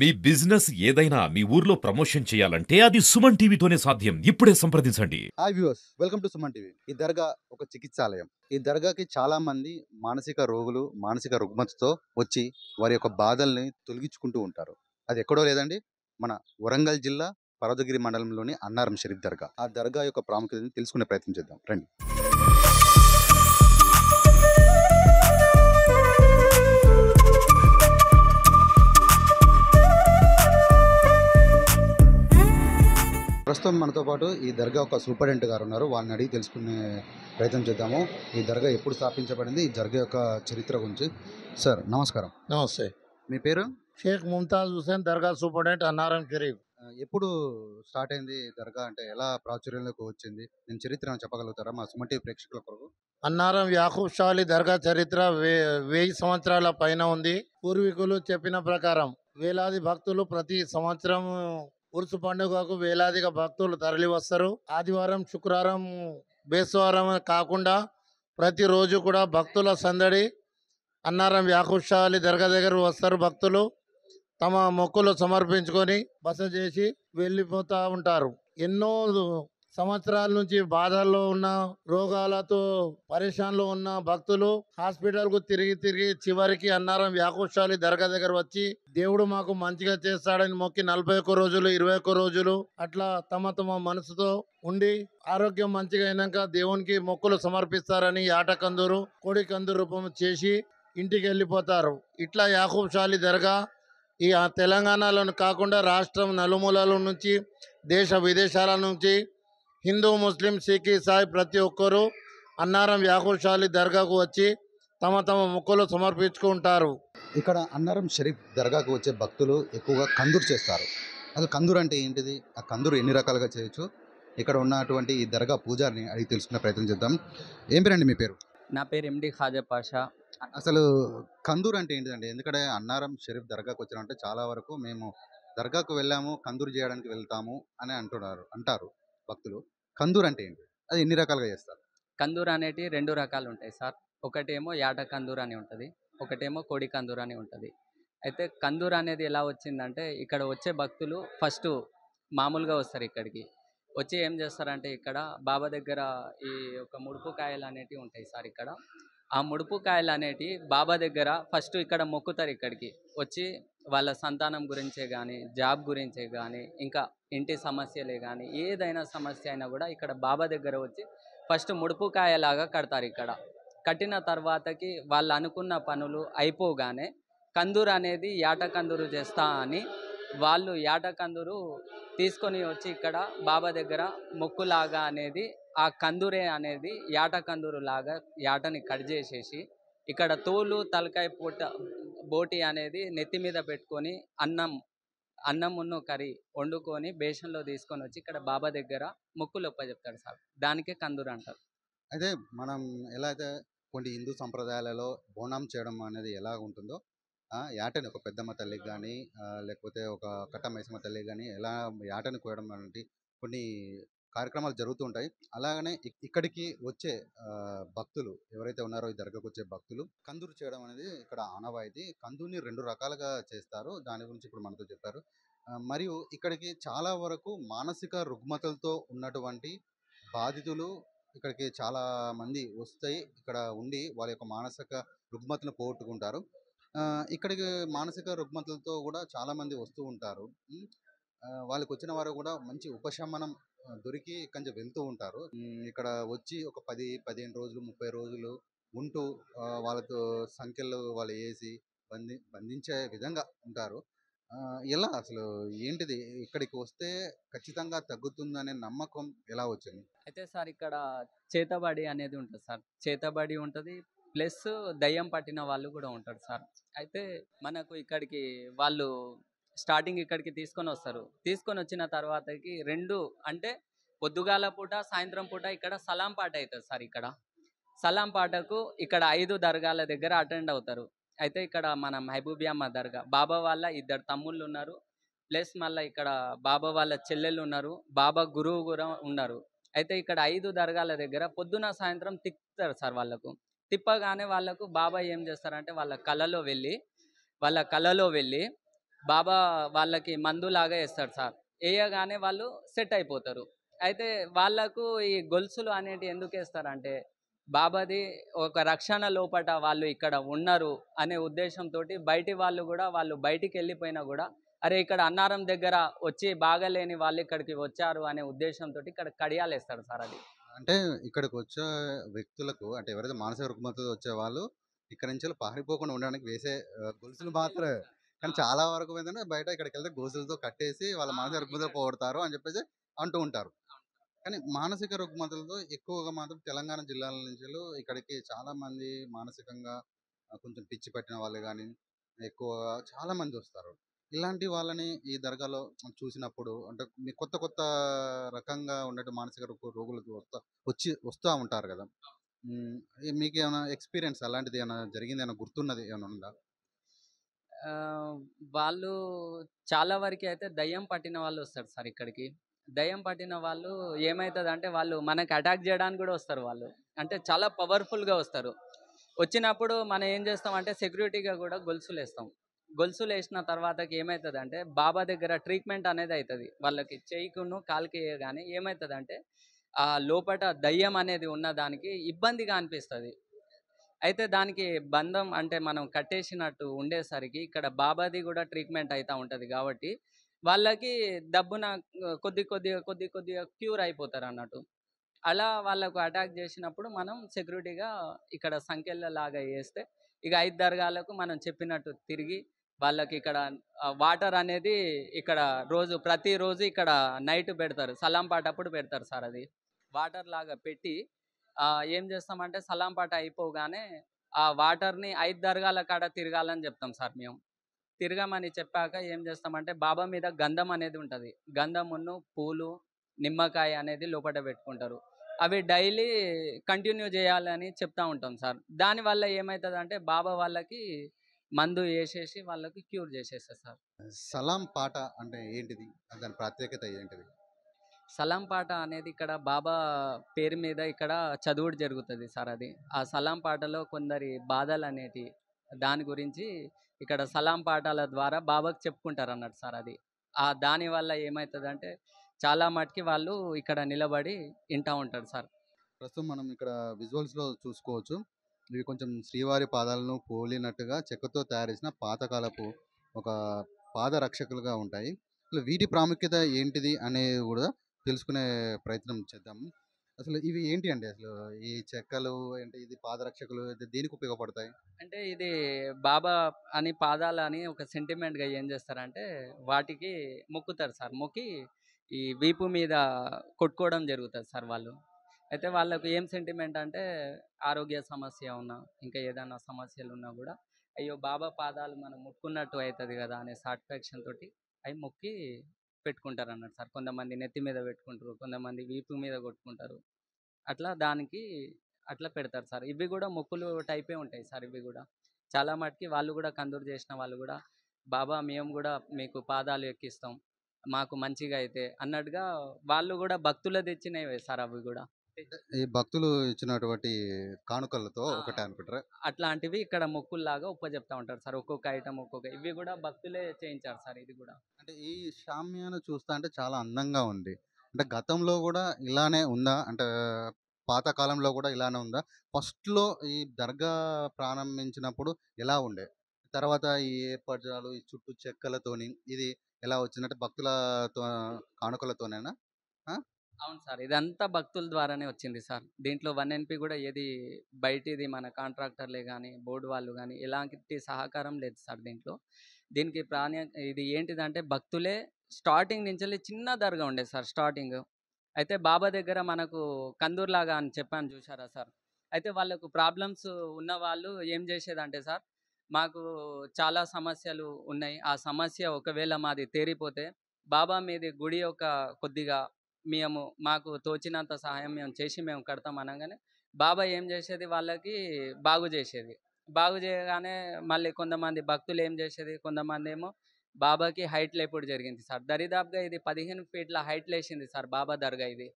మీ business ఏదైనా మీ ఊర్లో promotion చేయాలంటే అది సుమన్ టీవీతోనే సాధ్యం. ఇప్పుడే సంప్రదించండి. Hi viewers, welcome to Suman TV. ఈ దర్గా ఒక చికిత్సాలయం. ఈ దర్గాకి చాలా మంది మానసిక రోగులు, మానసిక రుగ్మతతో వచ్చి వారి యొక్క బాధల్ని తొలగించుకుంటూ ఉంటారు. అది ఎక్కడో లేదండి, మన వరంగల్ జిల్లా పర్వతగిరి మండలంలోని అన్నారం షరీఫ్ దర్గా. ఆ దర్గా యొక్క ప్రాముఖ్యతను తెలుసుకునే ప్రయత్నం చేద్దాం రండి. ప్రస్తుతం మనతో పాటు ఈ దర్గా ఒక సూపరింటెండెంట్ గారు ఉన్నారు. వాళ్ళని అడిగి తెలుసుకునే ప్రయత్నం చేద్దాము. ఈ దర్గా ఎప్పుడు స్థాపించబడింది, ఈ దర్గా యొక్క చరిత్ర గురించి. సార్ నమస్కారం. నమస్తే. మీ పేరు? షేక్ ముంతాజ్ హుసేన్ దర్గా సూపరింటెండెంట్ అన్నారం షరీఫ్. ఎప్పుడు స్టార్ట్ అయింది దర్గా, అంటే ఎలా ప్రాచుర్యంలోకి వచ్చింది? నేను చరిత్ర చెప్పగలుగుతారా మా సుమన్ టీవీ ప్రేక్షకుల కొరకు? అన్నారం యాకూబ్ షాలి దర్గా చరిత్ర 1000 సంవత్సరాల పైన ఉంది. పూర్వీకులు చెప్పిన ప్రకారం వేలాది భక్తులు ప్రతి సంవత్సరం ఉరుసు పండుగకు వేలాదిగా భక్తులు తరలి వస్తారు. ఆదివారం, శుక్రవారం, బేస్తవారం కాకుండా ప్రతిరోజు కూడా భక్తుల సందడి. అన్నారం యాకూబ్ షాలి దర్గా దగ్గర వస్తారు భక్తులు. తమ మొక్కులు సమర్పించుకొని బస చేసి వెళ్ళిపోతూ ఉంటారు. ఎన్నో సంవత్సరాల నుంచి బాధల్లో ఉన్న, రోగాలతో పరేషాన్లో ఉన్న భక్తులు హాస్పిటల్కు తిరిగి తిరిగి చివరికి అన్నారం యాకూబ్ షాలి దర్గా దగ్గర వచ్చి దేవుడు మాకు మంచిగా చేస్తాడని మొక్కి 41 రోజులు, 21 రోజులు అట్లా తమ తమ మనసుతో ఉండి ఆరోగ్యం మంచిగా అయినాక దేవునికి మొక్కులు సమర్పిస్తారని యాట కందూరు, కోడి కందూరు రూపం చేసి ఇంటికి వెళ్ళిపోతారు. ఇట్లా యాకూబ్ షాలి దర్గా ఈ తెలంగాణలో కాకుండా రాష్ట్రం నలుమూలల నుంచి, దేశ విదేశాల నుంచి హిందూ, ముస్లిం, సిక్, ఇసాయి ప్రతి ఒక్కరూ అన్నారం యాకూబ్ షాలి దర్గాకు వచ్చి తమ తమ మొక్కులు సమర్పించుకుంటారు. ఇక్కడ అన్నారం షరీఫ్ దర్గాకు వచ్చే భక్తులు ఎక్కువగా కందూరు చేస్తారు. అసలు కందూరు అంటే ఏంటిది, ఆ కందూరు ఎన్ని రకాలుగా చేయొచ్చు? ఇక్కడ ఉన్నటువంటి ఈ దర్గా పూజారిని అడిగి తెలుసుకునే ప్రయత్నం చేద్దాం. ఏం పేరండి మీ పేరు? నా పేరు ఎండి ఖాజా పాషా. అసలు కందూరు అంటే ఏంటిదండి? ఎందుకంటే అన్నారం షరీఫ్ దర్గాకు వచ్చినామంటే చాలా వరకు మేము దర్గాకు వెళ్ళాము, కందూరు చేయడానికి వెళ్తాము అని అంటారు భక్తులు. కందూరు అంటే ఏంటి, అది ఎన్ని రకాలుగా చేస్తారు? కందూరు అనేటివి 2 రకాలు ఉంటాయి సార్. ఒకటేమో యాట కందూరు అని ఉంటుంది, ఒకటేమో కోడి కందూరు అని ఉంటుంది. అయితే కందూరు అనేది ఎలా వచ్చిందంటే, ఇక్కడ వచ్చే భక్తులు ఫస్ట్ మామూలుగా వస్తారు. ఇక్కడికి వచ్చి ఏం చేస్తారంటే, ఇక్కడ బాబా దగ్గర ఈ ఒక ముడుపు కాయలు అనేటివి ఉంటాయి సార్. ఇక్కడ ఆ ముడుపు కాయలు అనేటివి బాబా దగ్గర ఫస్ట్ ఇక్కడ మొక్కుతారు. ఇక్కడికి వచ్చి వాళ్ళ సంతానం గురించే కానీ, జాబ్ గురించే కానీ, ఇంకా ఇంటి సమస్యలే కానీ, ఏదైనా సమస్య అయినా కూడా ఇక్కడ బాబా దగ్గర వచ్చి ఫస్ట్ ముడుపు కాయలాగా కడతారు. ఇక్కడ కట్టిన తర్వాతకి వాళ్ళు అనుకున్న పనులు అయిపోగానే కందూరు అనేది యాట కందూరు చేస్తా అని వాళ్ళు యాట కందూరు తీసుకొని వచ్చి ఇక్కడ బాబా దగ్గర మొక్కులాగా అనేది ఆ కందూరే అనేది యాట కందూరు లాగా యాటని కట్ చేసేసి ఇక్కడ తోలు, తలకాయ పూట, బోటి అనేది నెత్తి మీద పెట్టుకొని అన్నమున్ను కర్రీ వండుకొని బేషన్లో తీసుకొని వచ్చి ఇక్కడ బాబా దగ్గర మొక్కులు చెప్తాడు సార్. దానికే కందూరు అంటారు. అయితే మనం ఎలా అయితే కొన్ని హిందూ సంప్రదాయాలలో బోనం చేయడం అనేది ఎలా ఉంటుందో, యాటని ఒక పెద్దమ్మ తల్లికి కానీ, లేకపోతే ఒక కట్ట మైసమ్మ తల్లికి కానీ ఎలా యాటని కోయడం లాంటి కొన్ని కార్యక్రమాలు జరుగుతూ ఉంటాయి. అలాగనే ఇక్కడికి వచ్చే భక్తులు ఎవరైతే ఉన్నారో, ఈ దర్గాకు వచ్చే భక్తులు కందూరు చేయడం అనేది ఇక్కడ ఆనవాయితీ. కందూరుని 2 రకాలుగా చేస్తారు, దాని గురించి ఇప్పుడు మనతో చెప్పారు. మరియు ఇక్కడికి చాలా వరకు మానసిక రుగ్మతలతో ఉన్నటువంటి బాధితులు ఇక్కడికి చాలా మంది వస్తాయి. ఇక్కడ ఉండి వాళ్ళ యొక్క మానసిక రుగ్మతను పోగొట్టుకుంటారు. ఇక్కడికి మానసిక రుగ్మతలతో కూడా చాలామంది వస్తూ ఉంటారు. వాళ్ళకి వచ్చిన వారు కూడా మంచి ఉపశమనం దొరికి ఇక్కడి నుంచి వెళ్తూ ఉంటారు. ఇక్కడ వచ్చి ఒక 10-15 రోజులు, 30 రోజులు ఉంటూ వాళ్ళతో సంఖ్యలు వాళ్ళు వేసి బంధించే విధంగా ఉంటారు. ఎలా అసలు ఏంటిది, ఇక్కడికి వస్తే ఖచ్చితంగా తగ్గుతుందనే నమ్మకం ఎలా వచ్చింది? అయితే సార్ ఇక్కడ చేతబడి అనేది ఉంటుంది సార్. చేతబడి ఉంటుంది, ప్లస్ దయ్యం పట్టిన వాళ్ళు కూడా ఉంటారు సార్. అయితే మనకు ఇక్కడికి వాళ్ళు స్టార్టింగ్ ఇక్కడికి తీసుకొని వస్తారు. తీసుకొని వచ్చిన తర్వాతకి 2 అంటే పొద్దుగాల పూట, సాయంత్రం పూట ఇక్కడ సలాం పాట అవుతుంది సార్. ఇక్కడ సలాం పాటకు ఇక్కడ 5 దర్గాల దగ్గర అటెండ్ అవుతారు. అయితే ఇక్కడ మన మహబూబియమ్మ దర్గా బాబా వాళ్ళ 2 తమ్ముళ్ళు ఉన్నారు, ప్లస్ మళ్ళీ ఇక్కడ బాబా వాళ్ళ చెల్లెళ్ళు ఉన్నారు, బాబా గురువు కూడా ఉన్నారు. అయితే ఇక్కడ 5 దర్గాల దగ్గర పొద్దున సాయంత్రం తిప్పుతారు సార్. వాళ్ళకు తిప్పగానే వాళ్ళకు బాబా ఏం చేస్తారంటే వాళ్ళ కళలో వెళ్ళి బాబా వాళ్ళకి మందులాగా వేస్తాడు సార్. వేయగానే వాళ్ళు సెట్ అయిపోతారు. అయితే వాళ్ళకు ఈ గొలుసులు అనేటివి ఎందుకు వేస్తారంటే బాబాది ఒక రక్షణ లోపట వాళ్ళు ఇక్కడ ఉన్నారు అనే ఉద్దేశంతోటి బయటి వాళ్ళు కూడా వాళ్ళు బయటికి వెళ్ళిపోయినా కూడా అరే ఇక్కడ అన్నారం దగ్గర వచ్చి బాగలేని వాళ్ళు ఇక్కడికి వచ్చారు అనే ఉద్దేశంతో ఇక్కడ కడియాలు వేస్తాడు సార్ అది. అంటే ఇక్కడికి వచ్చే వ్యక్తులకు అంటే ఎవరైతే మానసిక రుగ్మతతో వచ్చే వాళ్ళు ఇక్కడ నుంచి పారిపోకుండా ఉండడానికి వేసే గొలుసులు మాత్రమే. కానీ చాలా వరకు ఏంటంటే బయట ఇక్కడికి వెళ్తే గొలుసులతో కట్టేసి వాళ్ళ మానసిక రుగ్మతలు పోగొడతారు అని చెప్పేసి అంటూ ఉంటారు. కానీ మానసిక రుగ్మతలతో ఎక్కువగా మాత్రం తెలంగాణ జిల్లాల నుంచి ఇక్కడికి చాలా మంది మానసికంగా కొంచెం పిచ్చి పట్టిన వాళ్ళు కానీ ఎక్కువగా చాలా మంది వస్తారు. ఇలాంటి వాళ్ళని ఈ దర్గాలో చూసినప్పుడు అంటే మీ కొత్త కొత్త రకంగా ఉన్నట్టు మానసిక రోగులతో వస్తూ ఉంటారు కదా. మీకు ఏమైనా ఎక్స్పీరియన్స్ అలాంటిది ఏమైనా జరిగింది, ఏమైనా గుర్తున్నది ఏమైనా ఉందా? ఆ, వాళ్ళు చాలా వరకు అయితే దయ్యం పట్టిన వాళ్ళు వస్తారు సార్ ఇక్కడికి. దయ్యం పట్టిన వాళ్ళు ఏమవుతుంది అంటే వాళ్ళు మనకి అటాక్ చేయడానికి కూడా వస్తారు. వాళ్ళు అంటే చాలా పవర్ఫుల్గా వస్తారు. వచ్చినప్పుడు మనం ఏం చేస్తాం అంటే సెక్యూరిటీగా కూడా గొలుసులు వేస్తాం. గొలుసులు వేసిన తర్వాతకి ఏమవుతుంది అంటే బాబా దగ్గర ట్రీట్మెంట్ అనేది అవుతుంది. వాళ్ళకి చెయ్యికును కాలుకి కానీ ఏమవుతుంది అంటే ఆ లోపట దయ్యం అనేది ఉన్న దానికి ఇబ్బందిగా అనిపిస్తుంది. అయితే దానికి బంధం అంటే మనం కట్టేసినట్టు ఉండేసరికి ఇక్కడ బాబాది కూడా ట్రీట్మెంట్ అవుతూ ఉంటుంది కాబట్టి వాళ్ళకి డబ్బున కొద్దిగా క్యూర్ అయిపోతారు అన్నట్టు. అలా వాళ్ళకు అటాక్ చేసినప్పుడు మనం సెక్యూరిటీగా ఇక్కడ సంఖ్యల లాగా వేస్తే ఇక 5 దర్గాలకు మనం చెప్పినట్టు తిరిగి వాళ్ళకి ఇక్కడ వాటర్ అనేది ఇక్కడ ప్రతిరోజు ఇక్కడ నైట్ పెడతారు. సలాం పాట అప్పుడు పెడతారు సార్. అది వాటర్ లాగా పెట్టి ఏం చేస్తామంటే సలాం పాట అయిపోగానే ఆ వాటర్ని 5 దర్గాల కాడ తిరగాలని చెప్తాం సార్ మేము. తిరగమని చెప్పాక ఏం చేస్తామంటే బాబా మీద గంధం అనేది ఉంటుంది. గంధమును పూలు నిమ్మకాయ అనేది లోపల పెట్టుకుంటారు. అవి డైలీ కంటిన్యూ చేయాలని చెప్తా ఉంటాం సార్. దానివల్ల ఏమవుతుంది అంటే బాబా వాళ్ళకి మందు వేసేసి వాళ్ళకి క్యూర్ చేసేస్తారు సార్. సలాం పాట అంటే ఏంటిది, దాని ప్రత్యేకత ఏంటిది? సలాం పాట అనేది ఇక్కడ బాబా పేరు మీద ఇక్కడ చదువుడు జరుగుతుంది సార్. అది ఆ సలాం పాటలో కొందరి బాధలు అనేటి దాని గురించి ఇక్కడ సలాం పాటల ద్వారా బాబాకి చెప్పుకుంటారు అన్నట్టు సార్. అది దానివల్ల ఏమవుతుంది అంటే చాలా మటుకి వాళ్ళు ఇక్కడ నిలబడి వింటూ ఉంటారు సార్. ప్రస్తుతం మనం ఇక్కడ విజువల్స్లో చూసుకోవచ్చు. ఇవి కొంచెం శ్రీవారి పాదాలను పోలినట్టుగా చెక్కతో తయారు చేసిన పాతకాలపు ఒక పాదరక్షకులుగా ఉంటాయి. అసలు వీటి ప్రాముఖ్యత ఏంటిది అనేది కూడా తెలుసుకునే ప్రయత్నం చేద్దాము. అసలు ఇవి ఏంటి అండి, అసలు ఈ చెక్కలు ఏంటి, ఇది పాదరక్షకులు ఇది దేనికి ఉపయోగపడతాయి? అంటే ఇది బాబా అని పాదాలు అని ఒక సెంటిమెంట్గా ఏం చేస్తారంటే వాటికి మొక్కుతారు సార్. మొక్కి ఈ వీపు మీద కొట్టుకోవడం జరుగుతుంది సార్ వాళ్ళు. అయితే వాళ్ళకు ఏం సెంటిమెంట్ అంటే ఆరోగ్య సమస్య ఉన్నా ఇంకా ఏదైనా సమస్యలు ఉన్నా కూడా అయ్యో బాబా పాదాలు మనం ముట్టుకున్నట్టు అవుతుంది కదా అనే సాటిస్ఫాక్షన్ తోటి అవి మొక్కి పెట్టుకుంటారు అన్నట్టు సార్. కొంతమంది నెత్తి మీద పెట్టుకుంటారు, కొంతమంది వీపు మీద కొట్టుకుంటారు. అట్లా దానికి అట్లా పెడతారు సార్. ఇవి కూడా మొక్కులు టైపే ఉంటాయి సార్. ఇవి కూడా చాలా మటుకి వాళ్ళు కూడా కందూరు చేసిన వాళ్ళు కూడా బాబా మేము కూడా మీకు పాదాలు ఎక్కిస్తాం మాకు మంచిగా అయితే అన్నట్టుగా వాళ్ళు కూడా భక్తులు తెచ్చినవే సార్. అవి కూడా ఈ భక్తులు ఇచ్చినటువంటి కానుకలతో ఒకటే అనుకుంటారా? అట్లాంటివి ఇక్కడ మొక్కుల్లాగా చెప్తా ఉంటారు సార్. ఒక్కొక్క ఐటమ్ ఇవి కూడా భక్తులే చేయించారు సార్. ఇది కూడా అంటే ఈ షామియానా చూస్తా అంటే చాలా అందంగా ఉంది. అంటే గతంలో కూడా ఇలానే ఉందా? అంటే పాత కాలంలో కూడా ఇలానే ఉందా? ఫస్ట్‌లో ఈ దర్గా ప్రారంభించినప్పుడు ఎలా ఉండే? తర్వాత ఈ ఏర్పరచాలు, ఈ చుట్టూ చెక్కలతోని ఇది ఎలా వచ్చిందంటే భక్తులతో కానుకలతోనేనా? ఆ! అవును సార్. ఇదంతా భక్తుల ద్వారానే వచ్చింది సార్. దీంట్లో 1NP కూడా ఏది బయటిది మన కాంట్రాక్టర్లే గానీ, బోర్డు వాళ్ళు గానీ ఎలాంటి సహకారం లేదు సార్ దీంట్లో. దీనికి ఇది ఏంటిదంటే భక్తులే స్టార్టింగ్ నుంచెల్లి చిన్న దర్గా ఉండేది సార్ స్టార్టింగ్. అయితే బాబా దగ్గర మనకు కందూర్‌లాగా అని చెప్పాను చూసారా సార్. అయితే వాళ్ళకు ప్రాబ్లమ్స్ ఉన్నవాళ్ళు ఏం చేసేదంటే సార్, మాకు చాలా సమస్యలు ఉన్నాయి. ఆ సమస్య ఒకవేళ మాది తీరిపోతే బాబా మీది గుడి కొద్దిగా మాకు తోచినంత సహాయం మేము చేసి మేము కడతాం అనంగానే బాబా ఏం చేసేది వాళ్ళకి బాగు చేసేది. బాగు చేయగానే మళ్ళీ కొంతమంది భక్తులు ఏం చేసేది, కొంతమంది ఏమో బాబాకి హైట్ లేపుడు జరిగింది సార్. దరిదాపుగా ఇది 15 ఫీట్ల హైట్ లేసింది సార్ బాబా దర్గా ఇది.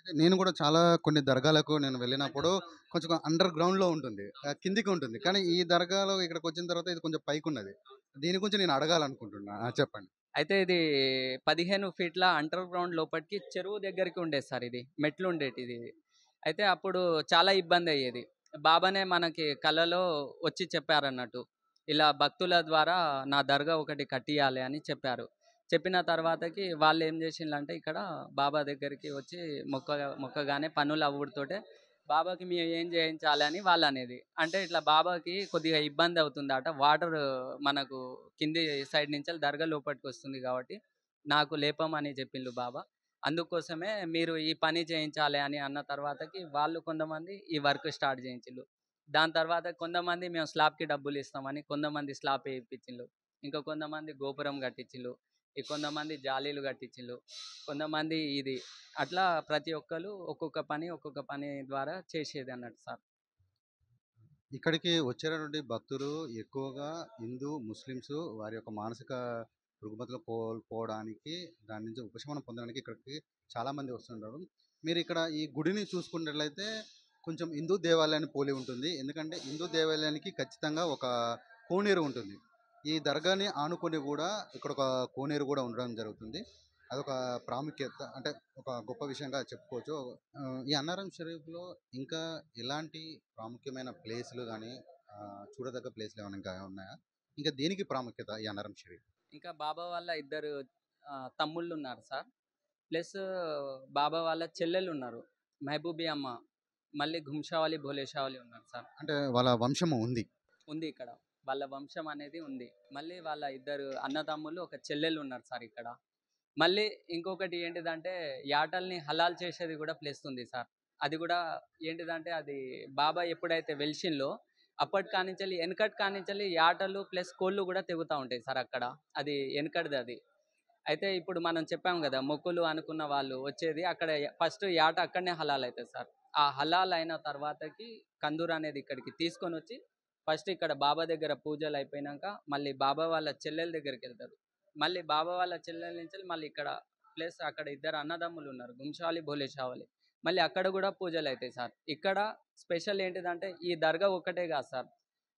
నేను కూడా చాలా కొన్ని దర్గాలకు నేను వెళ్ళినప్పుడు కొంచెం అండర్ గ్రౌండ్‌లో ఉంటుంది. కిందికి ఉంటుంది. కానీ ఈ దర్గాలో ఇక్కడికొచ్చిన తర్వాత ఇది కొంచెం పైకున్నది. దీని గురించి నేను అడగాలనుకుంటున్నా. చెప్పండి. అయితే ఇది 15 ఫీట్ల అండర్ గ్రౌండ్ లోపటికి చెరువు దగ్గరికి ఉండేది సార్ ఇది. మెట్లు ఉండేటిది ఇది. అయితే అప్పుడు చాలా ఇబ్బంది అయ్యేది. బాబానే మనకి కలలో వచ్చి చెప్పారన్నట్టు. ఇలా భక్తుల ద్వారా నా దర్గా ఒకటి కట్టియాలి అని చెప్పారు. చెప్పిన తర్వాతకి వాళ్ళు ఏం చేసిండ్లంటే ఇక్కడ బాబా దగ్గరికి వచ్చి మొక్కగానే పనులు అవ్వుడుతోటే బాబాకి మేము ఏం చేయించాలి అని వాళ్ళు అనేది. అంటే ఇట్లా బాబాకి కొద్దిగా ఇబ్బంది అవుతుందట. వాటర్ మనకు కింది సైడ్ నుంచి దర్గా లోపలికి వస్తుంది కాబట్టి నాకు లేపమని చెప్పిండ్రు బాబా. అందుకోసమే మీరు ఈ పని చేయించాలి అని అన్న తర్వాతకి వాళ్ళు కొంతమంది ఈ వర్క్ స్టార్ట్ చేయించిళ్ళు. దాని తర్వాత కొంతమంది మేము స్లాబ్‌కి డబ్బులు ఇస్తామని కొంతమంది స్లాబ్ ఏపిచ్చిళ్ళు. ఇంకా కొంతమంది గోపురం కట్టించిళ్ళు. కొంతమంది జాలీలు కట్టించిళ్ళు. కొంతమంది ఇది అట్లా ప్రతి ఒక్కళ్ళు ఒక్కొక్క పని ద్వారా చేసేది అన్నట్టు సార్. ఇక్కడికి వచ్చేటటువంటి భక్తులు ఎక్కువగా హిందూ, ముస్లిమ్స్ వారి యొక్క మానసిక రుగ్మతలు కోల్పోవడానికి, దాని నుంచి ఉపశమనం పొందడానికి ఇక్కడికి చాలామంది వస్తుంటారు. మీరు ఇక్కడ ఈ గుడిని చూసుకున్నట్లయితే కొంచెం హిందూ దేవాలయాన్ని పోలి ఉంటుంది. ఎందుకంటే హిందూ దేవాలయానికి ఖచ్చితంగా ఒక కోనేరు ఉంటుంది. ఈ దర్గాని ఆనుకొని కూడా ఇక్కడ ఒక కోనేరు కూడా ఉండడం జరుగుతుంది. అదొక ప్రాముఖ్యత, అంటే ఒక గొప్ప విషయంగా చెప్పుకోవచ్చు. ఈ అన్నారం షరీఫ్‌లో ఇంకా ఎలాంటి ప్రాముఖ్యమైన ప్లేస్‌లు గానీ, చూడదగ్గ ప్లేస్‌లు ఏమైనా ఇంకా ఉన్నాయా? ఇంకా దేనికి ప్రాముఖ్యత ఈ అన్నారం షరీఫ్? ఇంకా బాబా వాళ్ళ ఇద్దరు తమ్ముళ్ళు ఉన్నారు సార్. ప్లస్ బాబా వాళ్ళ చెల్లెలు ఉన్నారు. మహబూబీ అమ్మ, మళ్ళీ ఘుంషావలి, భోలేషావలి ఉన్నారు సార్. అంటే వాళ్ళ వంశము ఉంది. ఉంది ఇక్కడ. వాళ్ళ వంశం అనేది ఉంది. మళ్ళీ వాళ్ళ ఇద్దరు అన్నదమ్ములు, ఒక చెల్లెలు ఉన్నారు సార్ ఇక్కడ. మళ్ళీ ఇంకొకటి ఏంటిదంటే యాటల్ని హలాల్ చేసేది కూడా ప్లేస్ ఉంది సార్. అది కూడా ఏంటిదంటే అది బాబా ఎప్పుడైతే వెలిసిండ్లో అప్పటి కానించెల్లి వెనకటి కానించెల్లి యాటలు ప్లస్ కోళ్ళు కూడా తెగుతా ఉంటాయి సార్ అక్కడ. అది వెనకటిది అది. అయితే ఇప్పుడు మనం చెప్పాం కదా మొక్కులు అనుకున్న వాళ్ళు వచ్చేది అక్కడ ఫస్ట్ యాట అక్కడనే హలాల్ అవుతుంది సార్. ఆ హలాల్ అయిన తర్వాతకి కందూరు అనేది ఇక్కడికి తీసుకొని వచ్చి ఫస్ట్ ఇక్కడ బాబా దగ్గర పూజలు అయిపోయినాక మళ్ళీ బాబా వాళ్ళ చెల్లెల దగ్గరికి వెళ్తారు. మళ్ళీ బాబా వాళ్ళ చెల్లెల నుంచి మళ్ళీ ఇక్కడ ప్లస్ అక్కడ ఇద్దరు అన్నదమ్ములు ఉన్నారు, గుంషాలి, భోలేషావలి. మళ్ళీ అక్కడ కూడా పూజలు అవుతాయి సార్. ఇక్కడ స్పెషల్ ఏంటిదంటే ఈ దర్గా ఒక్కటే కాదు సార్,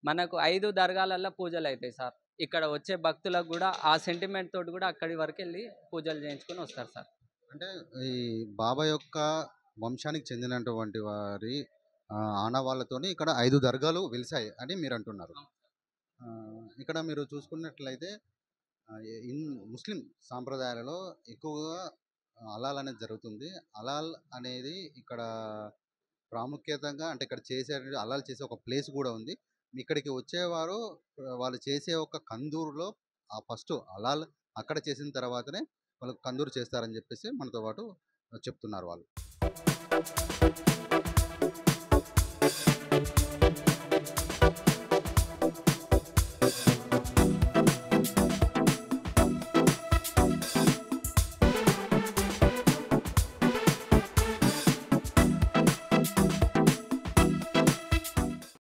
మనకు 5 దర్గాలల్లో పూజలు అవుతాయి సార్. ఇక్కడ వచ్చే భక్తులకు కూడా ఆ సెంటిమెంట్ తోటి కూడా అక్కడి వరకు వెళ్ళి పూజలు చేయించుకొని వస్తారు సార్. అంటే ఈ బాబా యొక్క వంశానికి చెందినటువంటి వారి ఆనవాళ్ళతోని ఇక్కడ 5 దర్గాలు వెలిసాయి అని మీరంటున్నారు. ఇక్కడ మీరు చూసుకున్నట్లయితే ముస్లిం సాంప్రదాయాలలో ఎక్కువగా హలాల్ అనేది జరుగుతుంది. హలాల్ అనేది ఇక్కడ ప్రాముఖ్యతంగా, అంటే ఇక్కడ చేసే హలాల్ చేసే ఒక ప్లేస్ కూడా ఉంది. ఇక్కడికి వచ్చేవారు వాళ్ళు చేసే ఒక కందూరులో ఫస్ట్ హలాల్ అక్కడ చేసిన తర్వాతనే వాళ్ళు కందూరు చేస్తారని చెప్పేసి మనతో పాటు చెప్తున్నారు వాళ్ళు.